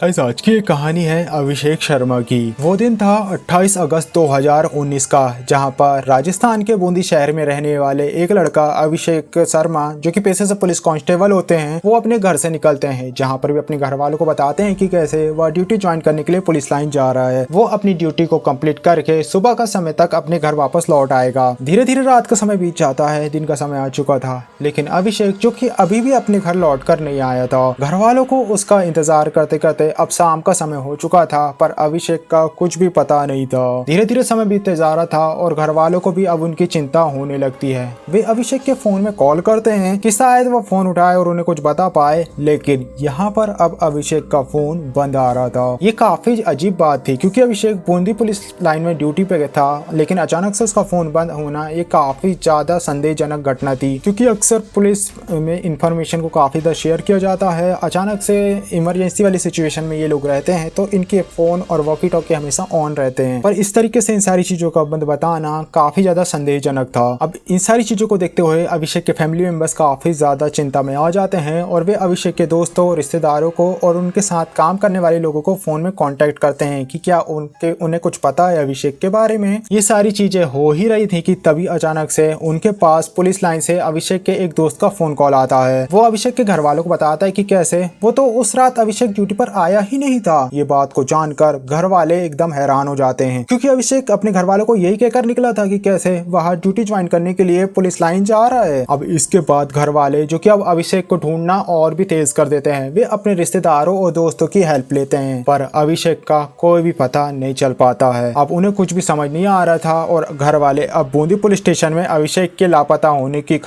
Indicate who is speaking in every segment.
Speaker 1: आज की एक कहानी है अभिषेक शर्मा की। वो दिन था 28 अगस्त 2019 का, जहां पर राजस्थान के बूंदी शहर में रहने वाले एक लड़का अभिषेक शर्मा, जो कि पेशे से पुलिस कांस्टेबल होते हैं, वो अपने घर से निकलते हैं। जहां पर भी अपने घर वालों को बताते हैं कि कैसे वह ड्यूटी ज्वाइन करने के लिए पुलिस लाइन जा रहा है। वो अपनी ड्यूटी को कंप्लीट करके सुबह का समय तक अपने घर वापस लौट आएगा। धीरे धीरे रात का समय बीत जाता है, दिन का समय आ चुका था, लेकिन अभिषेक जो कि अभी भी अपने घर लौट कर नहीं आया था। घर वालों को उसका इंतजार करते करते अब शाम का समय हो चुका था, पर अभिषेक का कुछ भी पता नहीं था। धीरे धीरे समय बीतते जा रहा था और घर वालों को भी अब उनकी चिंता होने लगती है। वे अभिषेक के फोन में कॉल करते हैं कि शायद वो फोन उठाए और उन्हें कुछ बता पाए, लेकिन यहाँ पर अब अभिषेक का फोन बंद आ रहा था। ये काफी अजीब बात थी, क्योंकि अभिषेक बूंदी पुलिस लाइन में ड्यूटी पे था, लेकिन अचानक से उसका फोन बंद होना ये काफी ज्यादा संदेहजनक घटना थी, क्योंकि अक्सर पुलिस में इंफॉर्मेशन को काफी ज्यादा शेयर किया जाता है। अचानक से इमरजेंसी वाली सिचुएशन में ये लोग रहते हैं तो इनके फोन और वॉकी टॉकी हमेशा ऑन रहते हैं, पर इस तरीके से इन सारी चीजों का बंद बताना काफी ज्यादा संदेहजनक था। अब इन सारी चीजों को देखते हुए अभिषेक के फैमिली मेंबर्स काफी ज्यादा चिंता में आ जाते हैं और वे अभिषेक के दोस्तों, रिश्तेदारों को और उनके साथ काम करने वाले लोगों को फोन में कांटेक्ट करते हैं कि क्या उन्हें कुछ पता है अभिषेक के बारे में। ये सारी चीजें हो ही रही थी कि तभी अचानक से उनके पास पुलिस लाइन से अभिषेक के एक दोस्त का फोन कॉल आता है। वो अभिषेक के घर वालों को बताता है कि कैसे वो तो उस रात अभिषेक ड्यूटी पर आया ही नहीं था। ये बात को जानकर घर वाले एकदम हैरान हो जाते हैं, क्योंकि अभिषेक अपने घर वालों को यही कहकर निकला था कि कैसे वह ड्यूटी ज्वाइन करने के लिए पुलिस लाइन जा रहा है। अब इसके बाद घर वाले, जो कि अब अभिषेक को ढूंढना और भी तेज कर देते हैं, वे अपने रिश्तेदारों और दोस्तों की हेल्प लेते हैं, पर अभिषेक का कोई भी पता नहीं चल पाता है। अब उन्हें कुछ भी समझ नहीं आ रहा था और घर वाले अब बूंदी पुलिस स्टेशन में अभिषेक के लापता होने की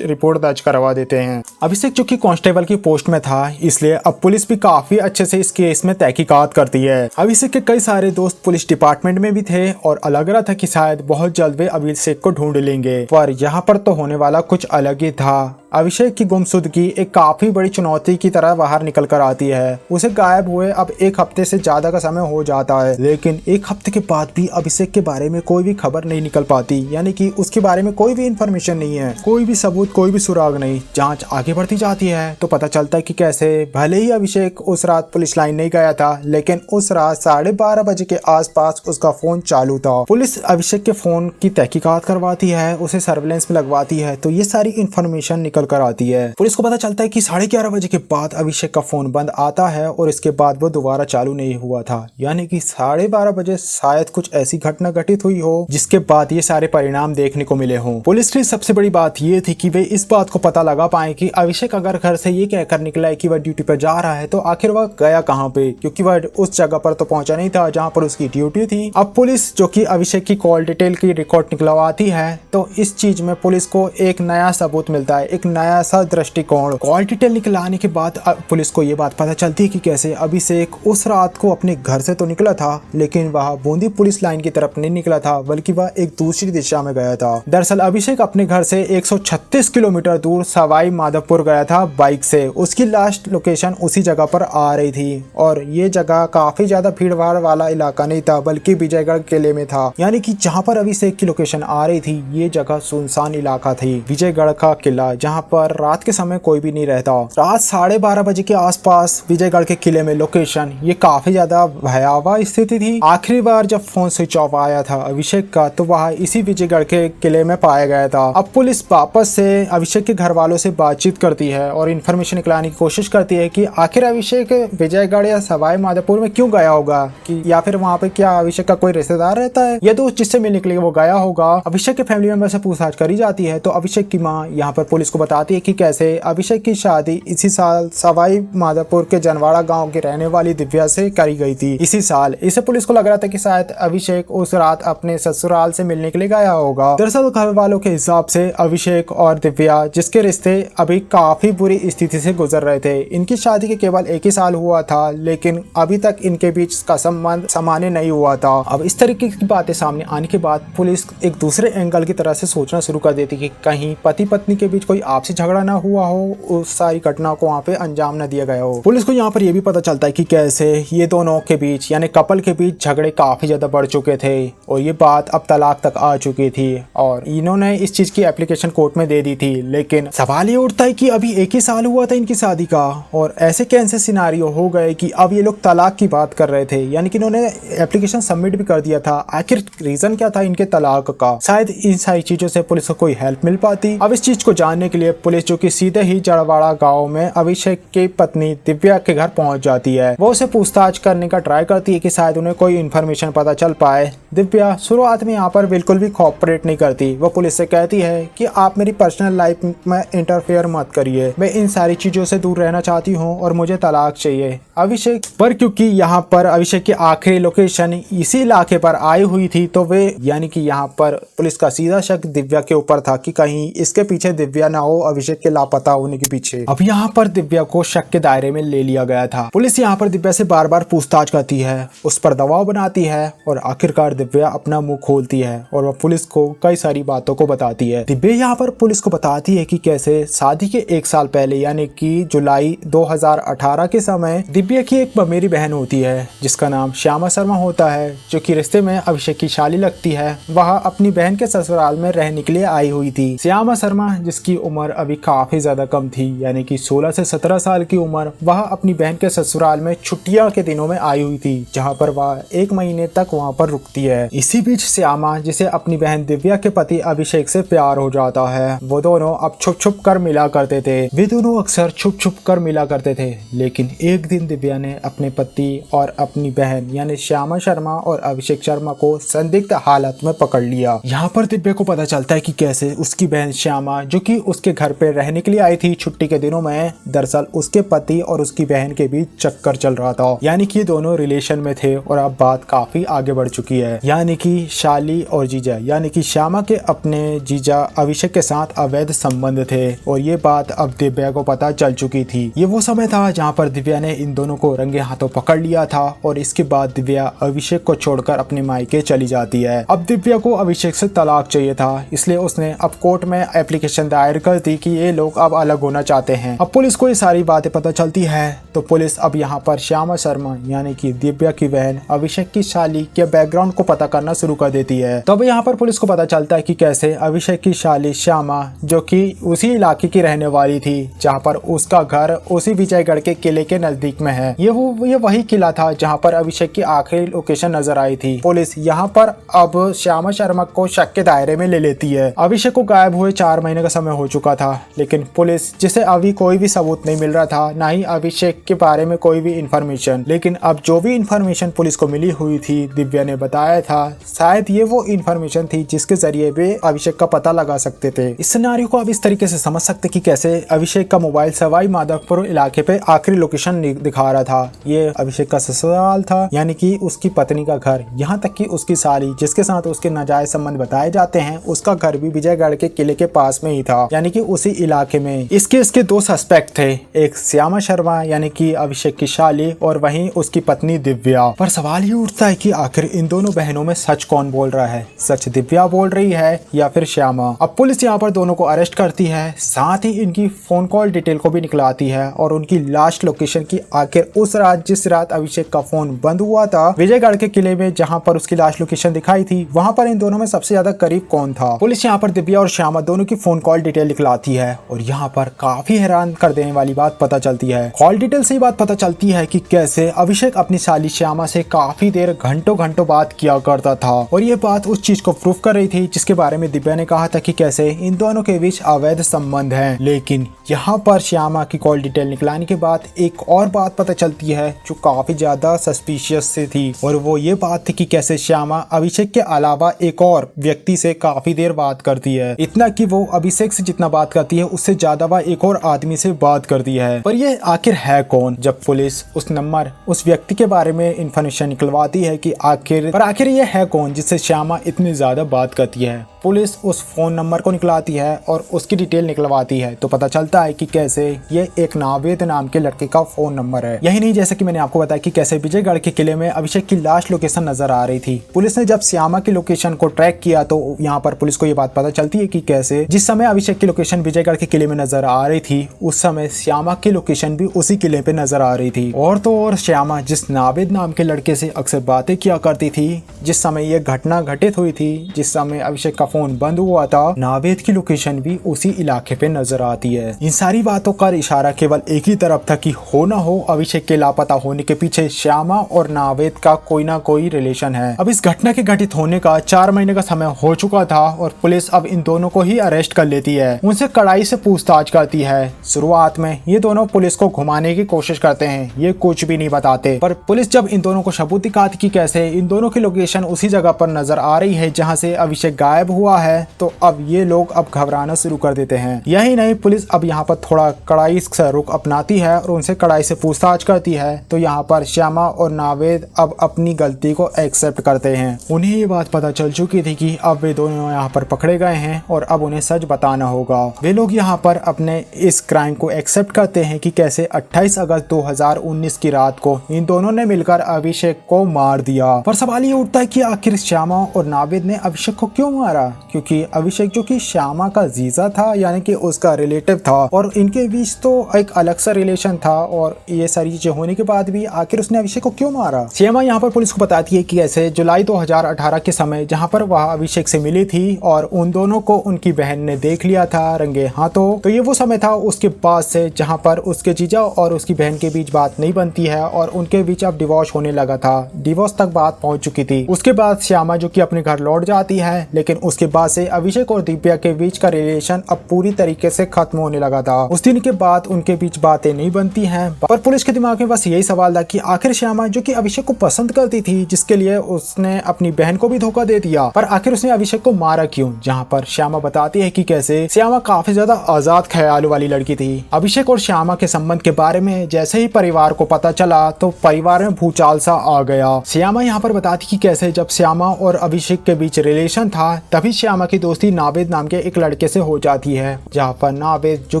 Speaker 1: रिपोर्ट दर्ज करवा देते हैं। अभिषेक जो कि कांस्टेबल की पोस्ट में था, इसलिए अब पुलिस भी काफी अच्छे से इस केस में तहकीकात करती है। अभिषेक के कई सारे दोस्त पुलिस डिपार्टमेंट में भी थे और लग रहा था कि शायद बहुत जल्द वे अभिषेक को ढूंढ लेंगे, पर यहाँ पर तो होने वाला कुछ अलग ही था। अभिषेक की गुमशुदगी एक काफी बड़ी चुनौती की तरह बाहर निकल कर आती है। उसे गायब हुए अब एक हफ्ते से ज्यादा का समय हो जाता है, लेकिन एक हफ्ते के बाद भी अभिषेक के बारे में कोई भी खबर नहीं निकल पाती, यानी कि उसके बारे में कोई भी इंफॉर्मेशन नहीं है, कोई भी सबूत, कोई भी सुराग नहीं। जांच आगे बढ़ती जाती है तो पता चलता है कि कैसे भले ही अभिषेक उस रात पुलिस लाइन नहीं गया था, लेकिन उस रात 12:30 बजे के आसपास उसका फोन चालू था। पुलिस अभिषेक के फोन की तहकीकात करवाती है, उसे सर्विलेंस में लगवाती है, तो ये सारी इंफॉर्मेशन निकल कर आती है। पुलिस को पता चलता है कि 11:30 बजे के बाद अभिषेक का फोन बंद आता है और इसके बाद वो दोबारा चालू नहीं हुआ था, यानी कि 12:30 बजे शायद कुछ ऐसी घटना घटित हुई हो जिसके बाद ये सारे परिणाम देखने को मिले हों। पुलिस की सबसे बड़ी बात ये थी कि वे इस बात को पता लगा पाए कि अभिषेक अगर घर से ये कहकर निकला है कि वह ड्यूटी पर जा रहा है, तो आखिर वह गया कहाँ पे, क्योंकि वह उस जगह पर तो पहुंचा नहीं था जहाँ पर उसकी ड्यूटी थी। अब पुलिस जो कि अभिषेक की कॉल डिटेल की रिकॉर्ड निकलवाती है, तो इस चीज में पुलिस को एक नया सबूत मिलता है, एक नया सा दृष्टिकोण। कॉल डिटेल निकलाने के बाद पुलिस को ये बात पता चलती है कि कैसे अभिषेक उस रात को अपने घर से तो निकला था, लेकिन वह बूंदी पुलिस लाइन की तरफ नहीं निकला था, बल्कि वह एक दूसरी दिशा में गया था। दरअसल अभिषेक अपने घर से 136 किलोमीटर दूर सवाई माधोपुर गया था बाइक से। उसकी लास्ट लोकेशन उसी जगह पर आ रही थी और ये जगह काफी ज्यादा भीड़ भाड़ वाला इलाका नहीं था, बल्कि विजयगढ़ किले में था, यानी कि जहाँ पर अभिषेक की लोकेशन आ रही थी ये जगह सुनसान इलाका थी, विजयगढ़ का किला, जहाँ पर रात के समय कोई भी नहीं रहता। रात 12:30 बजे के आसपास विजयगढ़ के किले में लोकेशन ये काफी ज्यादा भयावह स्थिति थी। आखिरी बार जब फोन स्विच ऑफ आया था अभिषेक का, तो वह इसी विजयगढ़ के किले में पाया गया था। अब पुलिस वापस से अभिषेक के घर वालों से बातचीत करती है और इन्फॉर्मेशन निकलाने की कोशिश करती है कि आखिर अभिषेक विजयगढ़ या सवाई माधोपुर में क्यों गया होगा, कि या फिर वहाँ पे क्या अभिषेक का कोई रिश्तेदार रहता है या दोस्त जिससे मिलने के लिए वो गया होगा। अभिषेक के फैमिली मेंबर से पूछताछ करी जाती है, तो अभिषेक की माँ यहाँ पर पुलिस को बताती है कि कैसे अभिषेक की शादी इसी साल सवाई माधोपुर के जनवाड़ा गांव की रहने वाली दिव्या से करी गई थी इसी साल। इसे पुलिस को लग रहा था कि शायद अभिषेक उस रात अपने ससुराल से मिलने के लिए गया होगा। दरअसल घर वालों के हिसाब से अभिषेक और दिव्या, जिसके रिश्ते अभी काफी बुरी स्थिति से गुजर रहे थे, इनकी शादी के केवल 1 ही साल हुआ था, लेकिन अभी तक इनके बीच का संबंध सामान्य नहीं हुआ था। अब इस तरीके की बातें सामने आने के बाद पुलिस एक दूसरे एंगल की तरह से सोचना शुरू कर देती कि कहीं पति पत्नी के बीच कोई आपसी झगड़ा ना हुआ हो, उस सारी घटना को वहाँ पे अंजाम न दिया गया हो। पुलिस को यहाँ पर यह भी पता चलता है कि कैसे ये दोनों के बीच यानी कपल के बीच झगड़े काफी ज्यादा बढ़ चुके थे और ये बात अब तलाक तक आ चुकी थी और इन्होंने इस चीज की एप्लीकेशन कोर्ट में दे दी थी। लेकिन सवाल ये उठता है कि अभी 1 ही साल हुआ था इनकी शादी का और ऐसे कैसे सिनारियो हो गए कि अब ये लोग तलाक की बात कर रहे थे, यानी कि इन्होंने एप्लीकेशन सबमिट भी कर दिया था। आखिर रीजन क्या था इनके तलाक का? शायद इन सारी चीजों से पुलिस को कोई हेल्प मिल पाती। अब इस चीज को जानने के लिए पुलिस जो कि सीधे ही जड़वाड़ा गाँव में अभिषेक की पत्नी दिव्या के घर पहुंच जाती है। वो उसे पूछताछ करने का ट्राई करती है कि शायद उन्हें कोई इन्फॉर्मेशन पता चल पाए। दिव्या शुरुआत में यहाँ पर बिल्कुल भी कोऑपरेट नहीं करती। वो पुलिस से कहती है कि आप मेरी पर्सनल लाइफ में इंटरफेयर मत करिए, मैं इन सारी चीजों से दूर रहना चाहती हूँ और मुझे तलाक चाहिए। अभिषेक पर क्योंकि यहाँ पर अभिषेक की आखिरी लोकेशन इसी इलाके पर आई हुई थी तो वे यानी कि यहाँ पर पुलिस का सीधा शक दिव्या के ऊपर था कि कहीं इसके पीछे दिव्या ना हो, अभिषेक के लापता होने के पीछे। अब यहाँ पर दिव्या को शक के दायरे में ले लिया गया था। पुलिस यहाँ पर दिव्या से बार बार पूछताछ करती है, उस पर दबाव बनाती है और आखिरकार दिव्या अपना मुंह खोलती है और वह पुलिस को कई सारी बातों को बताती है। दिव्या यहाँ पर पुलिस को बताती है कि कैसे शादी के 1 साल पहले यानी कि जुलाई 2018 के समय दिव्या की एक मेरी बहन होती है जिसका नाम श्यामा शर्मा होता है, जो कि रिश्ते में अभिषेक की शाली लगती है। वह अपनी बहन के ससुराल में रहने के लिए आई हुई थी। श्यामा शर्मा जिसकी उम्र अभी काफी ज्यादा कम थी यानी कि 16 से 17 साल की उम्र, वह अपनी बहन के ससुराल में छुट्टियां के दिनों में आई हुई थी जहां पर वह 1 महीने तक वहां पर रुकती है। इसी बीच श्यामा जिसे अपनी बहन दिव्या के पति अभिषेक से प्यार हो जाता है। वो दोनों अब छुप छुप कर मिला करते थे। वे दोनों अक्सर छुप छुप कर मिला करते थे, लेकिन एक दिन दिव्या ने अपने पति और अपनी बहन यानी श्यामा शर्मा और अभिषेक शर्मा को संदिग्ध हालत में पकड़ लिया। यहाँ पर दिव्या को पता चलता है कि कैसे उसकी बहन श्यामा जो कि उसके घर पे रहने के लिए आई थी छुट्टी के दिनों में, दरअसल उसके पति और उसकी बहन के बीच चक्कर चल रहा था, यानी कि दोनों रिलेशन में थे और अब बात काफी आगे बढ़ चुकी है। यानी कि शाली और जीजा यानी कि श्यामा के अपने जीजा अभिषेक के साथ अवैध संबंध थे और ये बात अब दिव्या को पता चल चुकी थी। ये वो समय था जहाँ पर दिव्या ने इन दोनों को रंगे हाथों पकड़ लिया था और इसके बाद दिव्या अभिषेक को छोड़कर अपने मायके चली जाती है। अब दिव्या को अभिषेक से तलाक चाहिए था, इसलिए उसने अब कोर्ट में एप्लीकेशन दायर कर दी कि ये लोग अब अलग होना चाहते हैं। अब पुलिस को ये सारी बातें पता चलती है तो पुलिस अब यहाँ पर श्यामा शर्मा यानी कि दिव्या की बहन अभिषेक की शाली के बैकग्राउंड को पता करना शुरू कर देती है। तब यहाँ पर पुलिस को पता चलता है कि कैसे अभिषेक की शाली श्यामा जो कि उसी इलाके की रहने वाली थी जहाँ पर उसका घर उसी विजयगढ़ के किले के नजदीक में है। ये वही किला था जहाँ पर अभिषेक की आखिरी लोकेशन नजर आई थी। पुलिस यहाँ पर अब श्यामा शर्मा को शक के दायरे में ले लेती है। अभिषेक को गायब हुए 4 महीने का समय हो चुका था, लेकिन पुलिस जिसे अभी कोई भी सबूत नहीं मिल रहा था, ना ही अभिषेक के बारे में कोई भी इंफॉर्मेशन। लेकिन अब जो भी इंफॉर्मेशन पुलिस को मिली हुई थी, दिव्या ने बताया था, शायद ये वो इंफॉर्मेशन थी जिसके जरिए वे अभिषेक का पता लगा सकते थे। इस सिनेरियो को अब इस तरीके से समझ सकते कि कैसे अभिषेक का मोबाइल सवाई माधोपुर इलाके पे आखिरी लोकेशन दिखा रहा था। ये अभिषेक का ससुराल था यानी कि उसकी पत्नी का घर, यहाँ तक कि उसकी साली जिसके साथ उसके नाजायज संबंध बताए जाते हैं, उसका घर भी विजयगढ़ के किले के पास में ही था, यानी कि उसी इलाके में। इसके 2 सस्पेक्ट थे, एक श्यामा शर्मा यानी कि अभिषेक की शाली और वहीं उसकी पत्नी दिव्या। पर सवाल ये उठता है कि आखिर इन दोनों बहनों में सच कौन बोल रहा है? सच दिव्या बोल रही है या फिर श्यामा? अब पुलिस यहाँ पर दोनों को अरेस्ट करती है, साथ ही इनकी फोन कॉल डिटेल को भी निकलाती है और उनकी लास्ट लोकेशन की आखिर उस रात जिस रात अभिषेक का फोन बंद हुआ था विजयगढ़ के किले में, जहां पर उसकी लास्ट लोकेशन दिखाई थी, वहां पर इन दोनों में सबसे ज्यादा करीब कौन था। पुलिस यहां पर दिव्या और श्यामा दोनों की फोन कॉल डिटेल निकलाती है और यहां पर काफी हैरान कर देने वाली बात पता चलती है। कॉल डिटेल से ही बात पता चलती है कि कैसे अभिषेक अपनी साली श्यामा से काफी देर घंटों बात किया करता था और ये बात उस चीज को प्रूफ कर रही थी जिसके बारे में दिव्या ने कहा था कि कैसे इन दोनों के बीच अवैध संबंध है। लेकिन यहाँ पर श्यामा की कॉल डिटेल निकलाने के बाद एक और बात पता चलती है जो काफी ज्यादा सस्पिशियस से थी और वो ये बात थी कि कैसे श्यामा अभिषेक के अलावा एक और व्यक्ति से काफी देर बात करती है। इतना कि वो अभिषेक से जितना बात करती है उससे ज्यादा वह एक और आदमी से बात करती है। पर ये आखिर है कौन? जब पुलिस उस नंबर उस व्यक्ति के बारे में इंफॉर्मेशन निकलवाती है कि आखिर ये है कौन जिससे श्यामा इतनी ज्यादा बात करती है। पुलिस उस फोन नंबर को निकलाती है और उसकी डिटेल निकलवाती है तो पता चलता है कि कैसे ये एक नावेद नाम के लड़के का फोन नंबर है। यही नहीं, जैसे कि मैंने आपको बताया कि कैसे विजयगढ़ के किले में अभिषेक की लाश लोकेशन नजर आ रही थी। पुलिस ने जब श्यामा की लोकेशन को ट्रैक किया तो यहाँ पर पुलिस को ये बात पता चलती है कि कैसे जिस समय अभिषेक की लोकेशन विजयगढ़ के किले में नजर आ रही थी उस समय श्यामा की लोकेशन भी उसी किले पे नजर आ रही थी। और तो और श्यामा जिस नावेद नाम के लड़के से अक्सर बातें किया करती थी, जिस समय ये घटना घटित हुई थी, जिस समय अभिषेक का फोन बंद हुआ था, नावेद की लोकेशन भी उसी इलाके पे नजर आती है। इन सारी बातों का इशारा केवल एक ही तरफ था कि हो ना हो अभिषेक के लापता होने के पीछे श्यामा और नावेद का कोई ना कोई रिलेशन है। अब इस घटना के घटित होने का 4 महीने का समय हो चुका था और पुलिस अब इन दोनों को ही अरेस्ट कर लेती है, उनसे कड़ाई से पूछताछ करती है। शुरुआत में ये दोनों पुलिस को घुमाने की कोशिश करते हैं, ये कुछ भी नहीं बताते, पर पुलिस जब इन दोनों को सबूत दिखाती कि कैसे इन दोनों की लोकेशन उसी जगह पर नजर आ रही है जहां से अभिषेक गायब हुआ है, तो अब ये लोग अब घबराना शुरू कर देते हैं। यही नहीं, पुलिस अब यहाँ पर थोड़ा कड़ाई से रुख अपनाती है और उनसे कड़ाई से पूछताछ करती है। तो यहाँ पर श्यामा और नावेद अब अपनी गलती को एक्सेप्ट करते हैं। उन्हें ये बात पता चल चुकी थी कि अब वे दोनों यहाँ पर पकड़े गए हैं और अब उन्हें सच बताना होगा। वे लोग यहाँ पर अपने इस क्राइम को एक्सेप्ट करते हैं कि कैसे 28 अगस्त 2019 की रात को इन दोनों ने मिलकर अभिषेक को मार दिया। पर सवाल ये उठता है कि आखिर श्यामा और नावेद ने अभिषेक को क्यों मारा, क्योंकि अभिषेक जो कि श्यामा का जीजा था, यानी कि उसका रिलेटिव था, और इनके बीच तो एक अलग सा रिलेशन था। और ये सारी चीजें होने के बाद भी आखिर उसने अभिषेक को क्यों मारा। श्यामा यहाँ पर पुलिस को बताती है कि कैसे जुलाई 2018 के समय जहाँ पर वह अभिषेक से मिली थी और उन दोनों को उनकी बहन ने देख लिया था रंगे हाथों, तो ये वो समय था उसके बाद से जहाँ पर उसके जीजा और उसकी बहन के बीच बात नहीं बनती है और उनके बीच अब डिवोर्स होने लगा था। डिवोर्स तक बात पहुंच चुकी थी। उसके बाद श्यामा जो कि अपने घर लौट जाती है, लेकिन उसके बाद से अभिषेक और दिव्या के बीच का रिलेशन अब पूरी तरीके से खत्म होने लगा था। उस दिन के बाद उनके बीच बातें नहीं बनती हैं। पर पुलिस के दिमाग में बस यही सवाल था कि आखिर श्यामा जो कि अभिषेक को पसंद करती थी, जिसके लिए उसने अपनी बहन को भी धोखा दे दिया, पर आखिर उसने अभिषेक को मारा क्यों। जहाँ पर श्यामा बताती है कि कैसे श्यामा काफी ज्यादा आजाद ख्यालों वाली लड़की थी। अभिषेक और श्यामा के संबंध के बारे में जैसे ही परिवार को पता चला तो परिवार में भूचाल सा आ गया। श्यामा यहाँ पर बताती कि कैसे जब श्यामा और अभिषेक के बीच रिलेशन था तभी श्यामा की दोस्ती नावेद नाम के एक लड़के से हो जाती है, जहाँ पर नावेद जो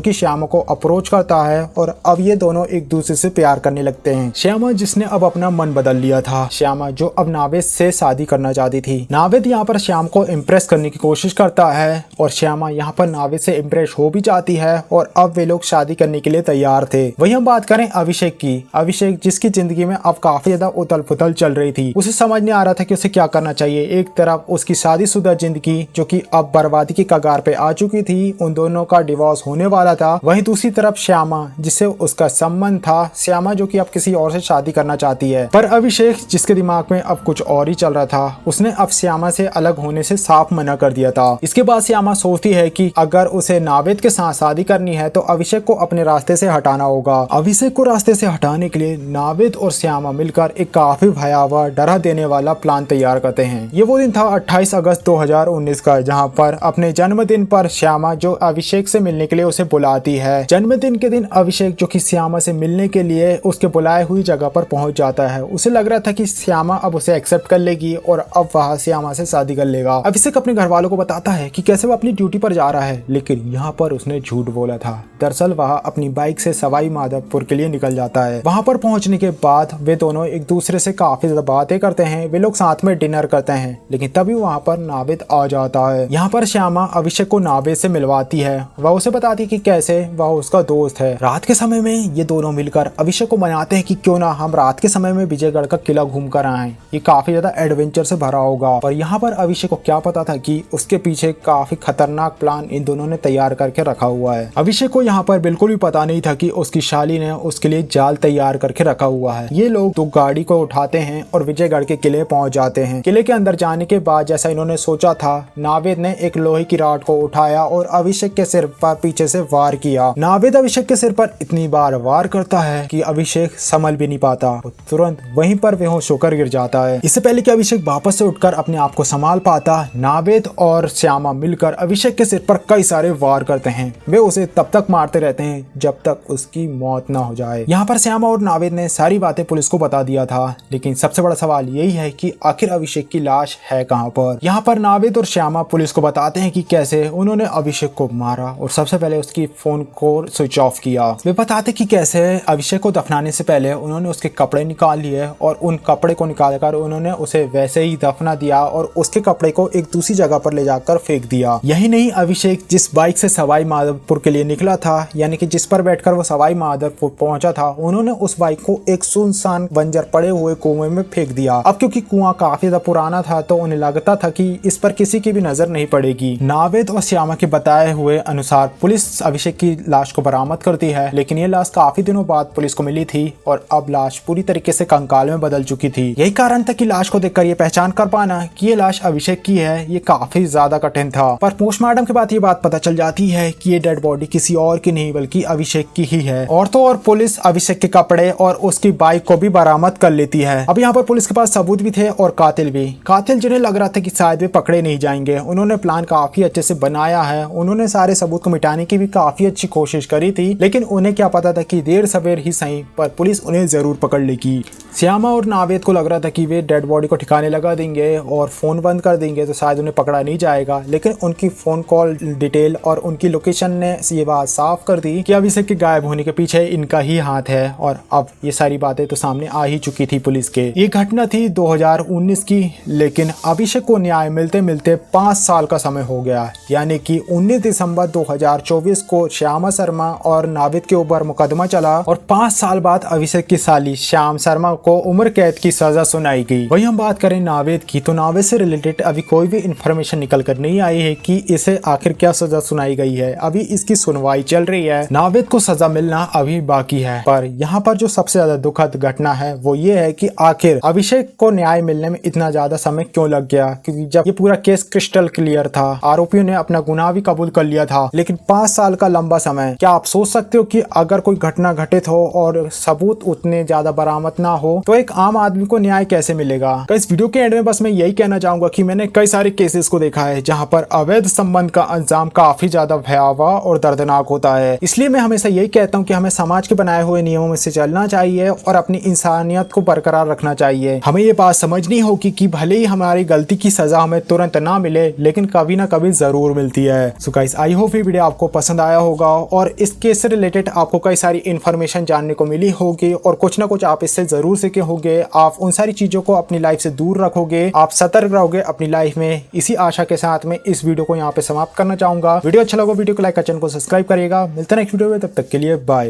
Speaker 1: कि श्यामा को अप्रोच करता है और अब ये दोनों एक दूसरे से प्यार करने लगते हैं। श्यामा जिसने अब अपना मन बदल लिया था, श्यामा जो अब नावेद से शादी करना चाहती थी। नावेद यहाँ पर श्याम को इम्प्रेस करने की कोशिश करता है और श्यामा यहाँ पर नावेद से इम्प्रेस हो भी जाती है और अब वे लोग शादी करने के लिए तैयार थे। वही हम बात करें अभिषेक की। अभिषेक जिसकी जिंदगी में अब काफी ज्यादा उथल पुथल चल रही थी, उसे समझ नहीं आ रहा था कि उसे क्या करना चाहिए। एक तरफ उसकी शादीशुदा जिंदगी जो कि अब बर्बादी की कगार पे आ चुकी थी, उन दोनों का डिवोर्स होने वाला था। वहीं दूसरी तरफ श्यामा जिससे उसका संबंध था, श्यामा जो कि अब किसी और से शादी करना चाहती है। पर अभिषेक जिसके दिमाग में अब कुछ और ही चल रहा था, उसने अब श्यामा से अलग होने से साफ मना कर दिया था। इसके बाद श्यामा सोचती है कि अगर उसे नावेद के साथ शादी करनी है तो अभिषेक को अपने रास्ते से हटाना होगा। अभिषेक को रास्ते से हटाने के लिए नावेद और श्यामा मिलकर एक काफी भयावह डरा देने वाला प्लान तैयार करते हैं। ये वो दिन था 28 अगस्त 2019 का, जहां पर अपने जन्मदिन पर श्यामा जो अभिषेक से मिलने के लिए उसे बुलाती है। जन्मदिन के दिन अभिषेक जो कि श्यामा से मिलने के लिए उसके बुलाए हुई जगह पर पहुंच जाता है। उसे लग रहा था कि श्यामा अब उसे एक्सेप्ट कर लेगी और अब वह श्यामा से शादी कर लेगा। अभिषेक अपने घर वालों को बताता है कि कैसे वो अपनी ड्यूटी पर जा रहा है, लेकिन यहाँ पर उसने झूठ बोला था। दरअसल वह अपनी बाइक से सवाई माधोपुर के लिए निकल जाता है। वहाँ पर पहुँचने के बाद वे दोनों एक दूसरे से काफी ज्यादा बातें करते हैं। वे लोग साथ में डिनर करते हैं, लेकिन तभी वहाँ पर नावेद आ जाता है। यहाँ पर श्यामा अभिषेक को नावेद से मिलवाती है। वह उसे बताती है कि कैसे वह उसका दोस्त है। रात के समय में ये दोनों मिलकर अभिषेक को मनाते हैं कि क्यों ना हम रात के समय में विजयगढ़ का किला घूम कर आए, ये काफी ज्यादा एडवेंचर से भरा होगा। पर यहाँ पर अभिषेक को क्या पता था कि उसके पीछे काफी खतरनाक प्लान इन दोनों ने तैयार करके रखा हुआ है। अभिषेक को यहाँ पर बिल्कुल भी पता नहीं था कि उसकी शाली ने उसके लिए जाल तैयार करके रखा हुआ है। ये लोग तो गाड़ी को उठाते हैं और विजयगढ़ के किले पहुंच जाते हैं। किले के अंदर जाने के बाद जैसा इन्होंने सोचा था, नावेद ने एक लोहे की रॉड को उठाया और अभिषेक के सिर पर पीछे से वार किया। नावेद अभिषेक के सिर पर इतनी बार वार करता है कि अभिषेक संभल भी नहीं पाता, तुरंत वहीं पर बेहोश होकर गिर जाता है। इससे पहले कि अभिषेक वापस से उठकर अपने आप को संभाल पाता, नावेद और श्यामा मिलकर अभिषेक के सिर पर कई सारे वार करते हैं। वे उसे तब तक मारते रहते हैं जब तक उसकी मौत ना हो जाए। यहाँ पर श्यामा और नावेद ने सारी बातें पुलिस को बता दिया था, लेकिन सबसे बड़ा सवाल यही है कि आखिर अभिषेक की लाश है कहाँ पर। यहाँ पर नावेद और श्यामा पुलिस को बताते हैं कि कैसे उन्होंने अभिषेक को मारा और सबसे पहले उसकी फोन को स्विच ऑफ किया। वे बताते कि कैसे अभिषेक को दफनाने से पहले उन्होंने उसके कपड़े निकाल लिए और उन कपड़े को निकालकर उन्होंने उसे वैसे ही दफना दिया और उसके कपड़े को एक दूसरी जगह पर ले जाकर फेंक दिया। यही नहीं, अभिषेक जिस बाइक से सवाई माधोपुर के लिए निकला था, यानी कि जिस पर बैठकर वो सवाई माधोपुर पहुंचा था, उन्होंने उस बाइक को एक सुनसान बंजर पड़े हुए कुएं में फेंक दिया। अब क्योंकि कुआं काफी ज्यादा पुराना था तो उन्हें लगता था कि इस पर किसी की भी नजर नहीं पड़ेगी। नावेद और श्यामा के बताए हुए अनुसार पुलिस अभिषेक की लाश को बरामद करती है, लेकिन ये लाश काफी दिनों बाद पुलिस को मिली थी और अब लाश पूरी तरीके से कंकाल में बदल चुकी थी। यही कारण था कि लाश को देखकर ये पहचान कर पाना कि ये लाश अभिषेक की है, ये काफी ज्यादा कठिन था। पर पोस्टमार्टम के बाद ये बात पता चल जाती है कि ये डेड बॉडी किसी और की नहीं बल्कि अभिषेक की ही है। और तो और पुलिस अभिषेक के कपड़े और उसकी बाइक को भी बरामद कर लेती है। अब यहाँ पर पुलिस के पास सबूत भी थे और कातिल भी। कातिल जिन्हें लग रहा था कि शायद वे पकड़े नहीं जाएंगे, उन्होंने प्लान काफी अच्छे से बनाया है। उन्होंने सारे सबूत को मिटाने की भी काफी अच्छी कोशिश करी थी, लेकिन उन्हें क्या पता था कि देर सवेर ही सही पर पुलिस उन्हें जरूर पकड़ लेगी। श्यामा और नावेद को लग रहा था कि वे डेड बॉडी को ठिकाने लगा देंगे और फोन बंद कर देंगे तो शायद उन्हें पकड़ा नहीं जाएगा, लेकिन उनकी फोन कॉल डिटेल और उनकी लोकेशन ने ये बात साफ कर दी कि अभिषेक के गायब होने के पीछे इनका ही हाथ है। और अब ये सारी बातें तो सामने आ ही चुकी थी पुलिस के। ये घटना थी 2019 की, लेकिन अभिषेक को न्याय मिलते मिलते 5 साल का समय हो गया, यानी कि 19 दिसंबर 2024 को श्यामा शर्मा और नावेद के ऊपर मुकदमा चला और 5 साल बाद अभिषेक की साली श्याम शर्मा को उम्र कैद की सजा सुनाई गई। वही हम बात करें नावेद की, तो नावेद से रिलेटेड अभी कोई भी इंफॉर्मेशन निकल कर नहीं आई है कि इसे आखिर क्या सजा सुनाई गई है। अभी इसकी सुनवाई चल रही है। नावेद को सजा मिलना अभी बाकी है। पर यहाँ पर जो सबसे ज्यादा दुखद घटना है वो ये है कि आखिर अभिषेक को न्याय मिलने में इतना ज्यादा समय क्यों लग गया, क्योंकि जब ये पूरा केस क्रिस्टल क्लियर था, आरोपियों ने अपना गुनाह भी कबूल कर लिया था, लेकिन 5 साल का लंबा समय। क्या आप सोच सकते हो कि अगर कोई घटना घटित हो और सबूत उतने ज्यादा बरामद ना हो तो एक आम आदमी को न्याय कैसे मिलेगा। तो इस वीडियो के एंड में बस मैं यही कहना चाहूंगा कि मैंने कई सारे केसेस को देखा है जहां पर अवैध संबंध का अंजाम काफी ज्यादा भयावह और दर्दनाक होता है। इसलिए मैं हमेशा यही कहता हूं कि हमें समाज के बनाए हुए नियमों में से चलना चाहिए और अपनी इंसानियत को बरकरार रखना चाहिए। हमें ये बात समझनी होगी कि भले ही हमारी गलती की सजा हमें तुरंत ना मिले, लेकिन कभी ना कभी जरूर मिलती है। सो गाइस, आई होप ये वीडियो आपको पसंद आया होगा और इस केस से रिलेटेड आपको कई सारी इन्फॉर्मेशन जानने को मिली होगी और कुछ ना कुछ आप इससे जरूर सीखे होंगे। आप उन सारी चीजों को अपनी लाइफ से दूर रखोगे, आप सतर्क रहोगे अपनी लाइफ में। इसी आशा के साथ मैं इस वीडियो को यहाँ पे समाप्त करना चाहूंगा। वीडियो अच्छा लगा वीडियो को लाइक कर, चैनल को सब्सक्राइब करिएगा। मिलते हैं नेक्स्ट वीडियो में, तब तक के लिए बाय।